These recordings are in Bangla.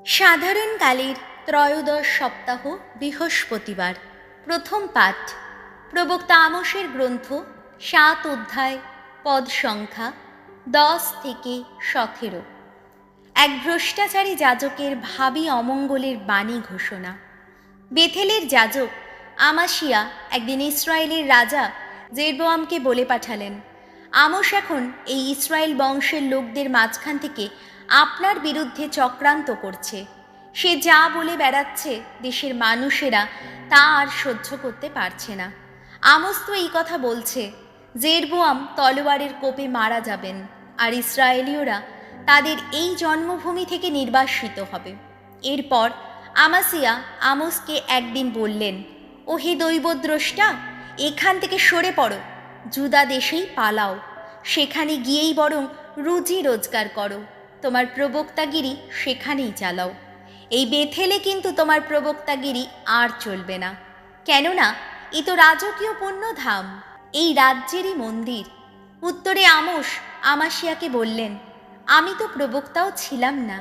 সাধারণকালের ত্রয়োদশ সপ্তাহ বৃহস্পতিবার। প্রথম পাঠ প্রবক্তা আমোসের গ্রন্থ 7 অধ্যায়, পদ সংখ্যা 10 থেকে 17। এক ভ্রষ্টাচারী যাজকের ভাবী অমঙ্গলের বাণী ঘোষণা। বেথেলের যাজক আমাসিয়া একদিন ইসরায়েলের রাজা জেরবোয়ামকে বলে পাঠালেন, আমোস এখন এই ইসরায়েল বংশের লোকদের মাঝখান থেকে আপনার বিরুদ্ধে চক্রান্ত করছে। সে যা বলে বেড়াচ্ছে দেশের মানুষেরা তা আর সহ্য করতে পারছে না। আমোস তো এই কথা বলছে, জেরবোয়াম তলোয়ারের কোপে মারা যাবেন আর ইসরায়েলীয়রা তাদের এই জন্মভূমি থেকে নির্বাসিত হবে। এরপর আমাসিয়া আমোসকে একদিন বললেন, ও হে দৈবদ্রষ্টা, এখান থেকে সরে পড়ো, জুদা দেশেই পালাও, সেখানে গিয়েই বরং রুজি রোজগার করো, তোমার প্রবক্তাগিরি সেখানেই চালাও। এই বেথেলে কিন্তু তোমার প্রবক্তাগিরি আর চলবে না, কেননা এ তো রাজকীয় পুণ্যধাম, এই রাজ্যেরই মন্দির। উত্তরে আমোস আমাসিয়াকে বললেন, আমি তো প্রবক্তাও ছিলাম না,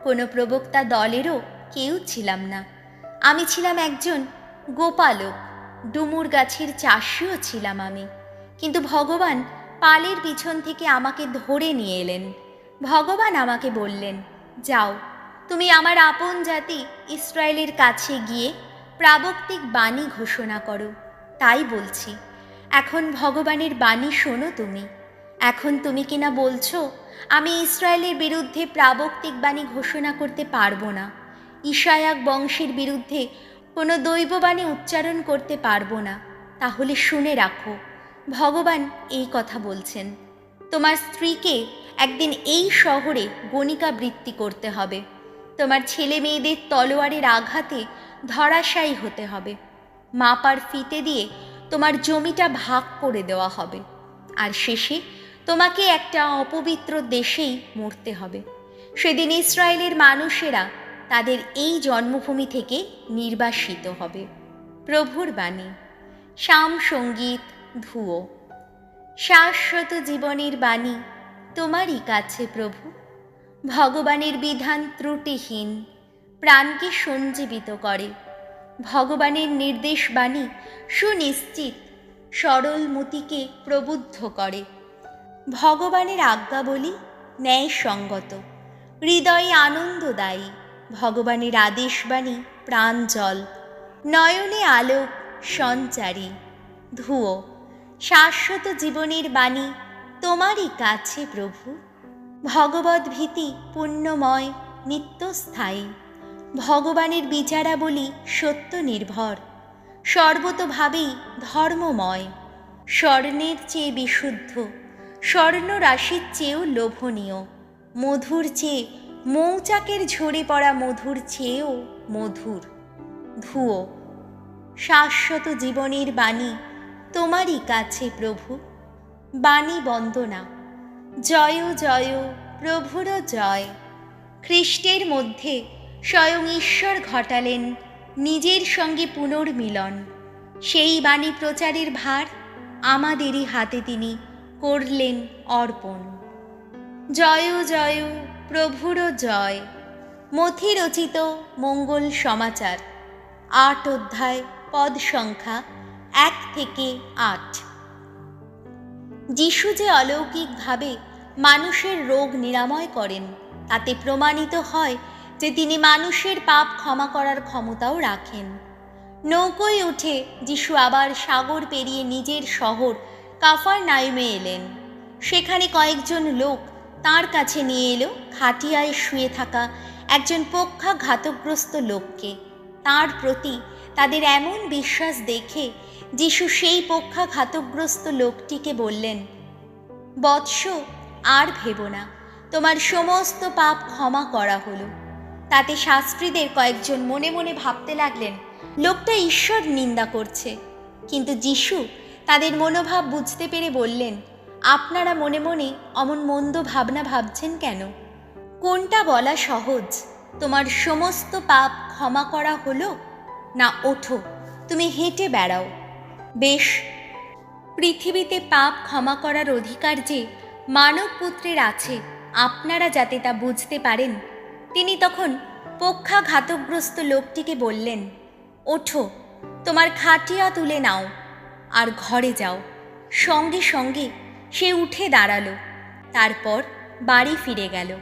কোনো প্রবক্তা দলেরও কেউ ছিলাম না। আমি ছিলাম একজন গোপালক, ডুমুর গাছের চাষিও ছিলাম আমি। কিন্তু ভগবান পালের পিছন থেকে আমাকে ধরে নিয়ে এলেন। ভগবান আমাকে বললেন, যাও, তুমি আমার আপন জাতি ইসরায়েলের কাছে গিয়ে প্রাবক্তিক বাণী ঘোষণা করো। তাই বলছি, এখন ভগবানের বাণী শোনো তুমি। এখন তুমি কিনা বলছো আমি ইসরায়েলের বিরুদ্ধে প্রাবক্তিক বাণী ঘোষণা করতে পারবো না, ইশায়াক বংশের বিরুদ্ধে কোনো দৈববাণী উচ্চারণ করতে পারবো না। তাহলে শুনে রাখো, ভগবান এই কথা বলছেন, তোমার স্ত্রীকে একদিন এই শহরে গণিকা বৃত্তি করতে হবে, তোমার ছেলে মেয়েদের তলোয়ারের আঘাতে ধরাশায়ী হতে হবে, মাপার ফিতে দিয়ে তোমার জমিটা ভাগ করে দেওয়া হবে, আর শেষে তোমাকে একটা অপবিত্র দেশেই মরতে হবে। সেদিন ইসরায়েলের মানুষেরা তাদের এই জন্মভূমি থেকে নির্বাসিত হবে। প্রভুর বাণী। শাম সঙ্গীত ধুয়ো। শাশ্বত জীবনের বাণী তোমারই কাছে প্রভু। ভগবানের বিধান ত্রুটিহীন, প্রাণকে সঞ্জীবিত করে। ভগবানের নির্দেশ বাণী সুনিশ্চিত, সরল মতিকে প্রবুদ্ধ করে। ভগবানের আজ্ঞাবলী ন্যায়সঙ্গত, হৃদয়ে আনন্দদায়ী। ভগবানের আদেশবাণী প্রাঞ্জল, নয়নে আলোক সঞ্চারী। ধুয়ো। শাশ্বত জীবনের বাণী তোমারই কাছে প্রভু। ভগবদ্ ভীতি পুণ্যময়, নিত্যস্থায়ী। ভগবানের বিচারাবলী সত্য নির্ভর, সর্বতোভাবেই ধর্মময়। স্বর্ণের চেয়ে বিশুদ্ধ, স্বর্ণ রাশির চেয়েও লোভনীয়, মধুর চেয়ে মৌচাকের ঝরে পড়া মধুর চেয়েও মধুর। ধুয়ো। শাশ্বত জীবনের বাণী তোমারই কাছে প্রভু। বাণী বন্দনা। জয় জয় প্রভুর জয়। খ্রিস্টের মধ্যে স্বয়ং ঈশ্বর ঘটালেন নিজের সঙ্গে পুনর্মিলন। সেই বাণী প্রচারের ভার আমাদেরই হাতে তিনি করলেন অর্পণ। জয় জয় প্রভুর জয়। মথি রচিত মঙ্গল সমাচার 8 অধ্যায়, পদ সংখ্যা 1 থেকে 8। যিশু যে অলৌকিকভাবে মানুষের রোগ নিরাময় করেন, তাতে প্রমাণিত হয় যে তিনি মানুষের পাপ ক্ষমা করার ক্ষমতাও রাখেন। নৌকোয় উঠে যিশু আবার সাগর পেরিয়ে নিজের শহর কাফারনাউমে এলেন। সেখানে কয়েকজন লোক তাঁর কাছে নিয়ে এলো খাটিয়ায় শুয়ে থাকা একজন পক্ষাঘাতগ্রস্ত লোককে। তাঁর প্রতি তাদের এমন বিশ্বাস দেখে যিশু সেই পক্ষাঘাতগ্রস্ত লোকটিকে বললেন, বৎস, আর ভেবো না, তোমার সমস্ত পাপ ক্ষমা করা হলো। তাতে শাস্ত্রীদের কয়েকজন মনে মনে ভাবতে লাগলেন, লোকটা ঈশ্বর নিন্দা করছে। কিন্তু যিশু তাদের মনোভাব বুঝতে পেরে বললেন, আপনারা মনে মনে অমন মন্দ ভাবনা ভাবছেন কেন? কোনটা বলা সহজ, তোমার সমস্ত পাপ ক্ষমা করা হলো, না ওঠো, তুমি হেঁটে বেড়াও? বেশ, পৃথিবীতে পাপ ক্ষমা করার অধিকার যে মানব পুত্রের আছে, আপনারা যাতে তা বুঝতে পারেন, তিনি তখন পক্ষাঘাতগ্রস্ত লোকটিকে বললেন, ওঠো, তোমার খাটিয়া তুলে নাও আর ঘরে যাও। সঙ্গে সঙ্গে সে উঠে দাঁড়ালো, তারপর বাড়ি ফিরে গেল।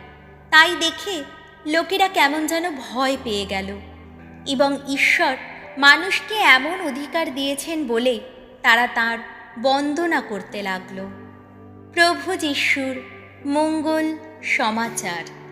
তাই দেখে লোকেরা কেমন যেন ভয় পেয়ে গেল, এবং ঈশ্বর মানুষকে এমন অধিকার দিয়েছেন বলে তারা তাঁর বন্দনা করতে লাগল। প্রভু যিশুর মঙ্গল সমাচার।